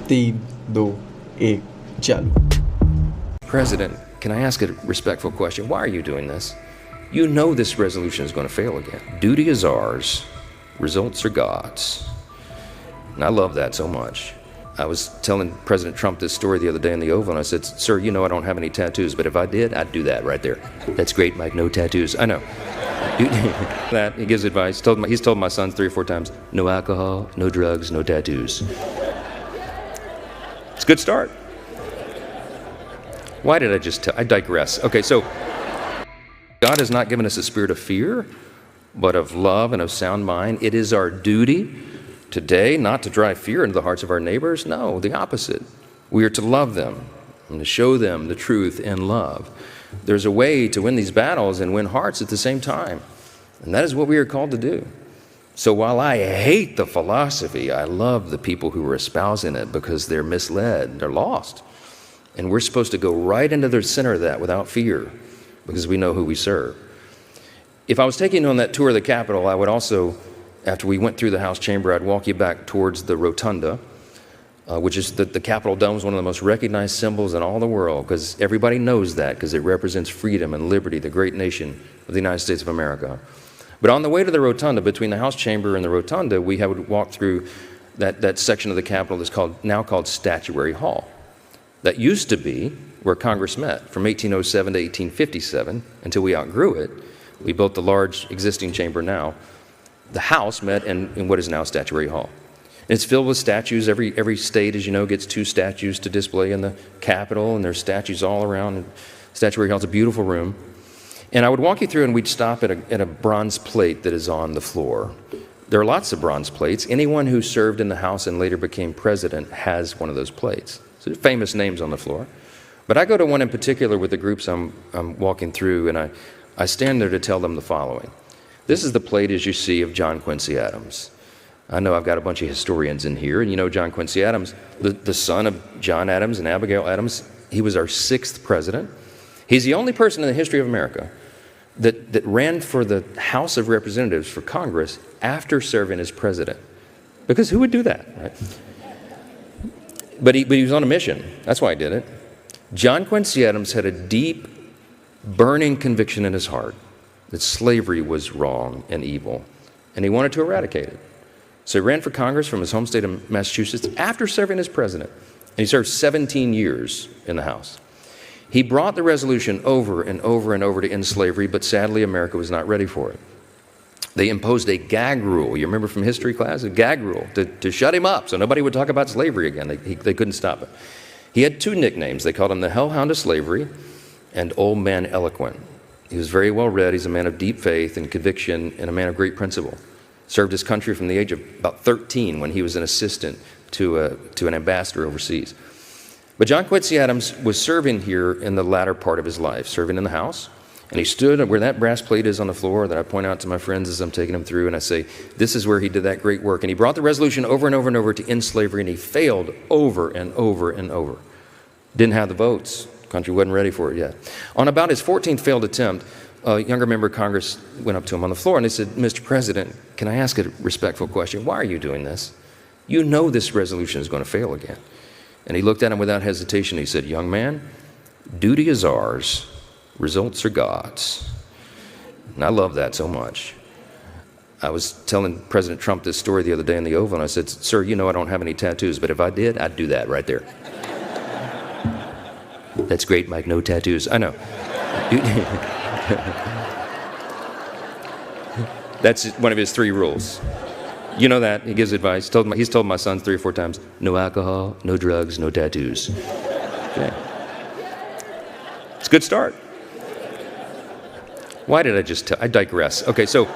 तीन दो एक चालू। President, can I ask a respectful question? Why are you doing this? You know this resolution is going to fail again. Duty is ours, results are God's. And I love that so much. I was telling President Trump this story the other day in the Oval, and I said, "Sir, you know I don't have any tattoos, but if I did, I'd do that right there." "That's great, Mike, no tattoos." I know. That, he gives advice. He's told my sons 3 or 4 times, no alcohol, no drugs, no tattoos. It's a good start. Why did I digress. Okay, so God has not given us a spirit of fear, but of love and of sound mind. It is our duty today not to drive fear into the hearts of our neighbors. No, the opposite. We are to love them and to show them the truth in love. There's a way to win these battles and win hearts at the same time. And that is what we are called to do. So while I hate the philosophy, I love the people who are espousing it because they're misled, they're lost. And we're supposed to go right into the center of that without fear because we know who we serve. If I was taking you on that tour of the Capitol, I would also, after we went through the House chamber, I'd walk you back towards the rotunda, which is the Capitol dome is one of the most recognized symbols in all the world because everybody knows that because it represents freedom and liberty, the great nation of the United States of America. But on the way to the rotunda, between the House chamber and the rotunda, we would walk through that section of the Capitol that's now called Statuary Hall. That used to be where Congress met from 1807 to 1857 until we outgrew it. We built the large existing chamber now. The House met in what is now Statuary Hall. And it's filled with statues. Every state, as you know, gets 2 statues to display in the Capitol, and there's statues all around. Statuary Hall is a beautiful room. And I would walk you through, and we'd stop at a bronze plate that is on the floor. There are lots of bronze plates. Anyone who served in the House and later became president has one of those plates. So famous names on the floor. But I go to one in particular with the groups I'm walking through, and I stand there to tell them the following. This is the plate, as you see, of John Quincy Adams. I know I've got a bunch of historians in here, and you know John Quincy Adams, the son of John Adams and Abigail Adams. He was our 6th president. He's the only person in the history of America that ran for the House of Representatives for Congress after serving as president. Because who would do that, right? But he was on a mission. That's why he did it. John Quincy Adams had a deep, burning conviction in his heart that slavery was wrong and evil, and he wanted to eradicate it. So he ran for Congress from his home state of Massachusetts after serving as president, and he served 17 years in the House. He brought the resolution over and over and over to end slavery, but sadly America was not ready for it. They imposed a gag rule. You remember from history class? A gag rule to shut him up so nobody would talk about slavery again. They couldn't stop it. He had 2 nicknames. They called him the Hellhound of Slavery and Old Man Eloquent. He was very well read. He's a man of deep faith and conviction and a man of great principle. Served his country from the age of about 13 when he was an assistant to an ambassador overseas. But John Quincy Adams was serving here in the latter part of his life, serving in the House. And he stood where that brass plate is on the floor that I point out to my friends as I'm taking them through, and I say, this is where he did that great work. And he brought the resolution over and over and over to end slavery, and he failed over and over and over. Didn't have the votes. The country wasn't ready for it yet. On about his 14th failed attempt, a younger member of Congress went up to him on the floor, and they said, Mr. President, can I ask a respectful question? Why are you doing this? You know this resolution is going to fail again. And he looked at him without hesitation. He said, young man, duty is ours. Results are God's. And I love that so much. I was telling President Trump this story the other day in the Oval, and I said, "Sir, you know I don't have any tattoos, but if I did, I'd do that right there." "That's great, Mike, no tattoos." I know. That's one of his 3 rules. You know that. He gives advice. He's told my sons 3 or 4 times, no alcohol, no drugs, no tattoos. Okay. It's a good start. Why did I digress. Okay, so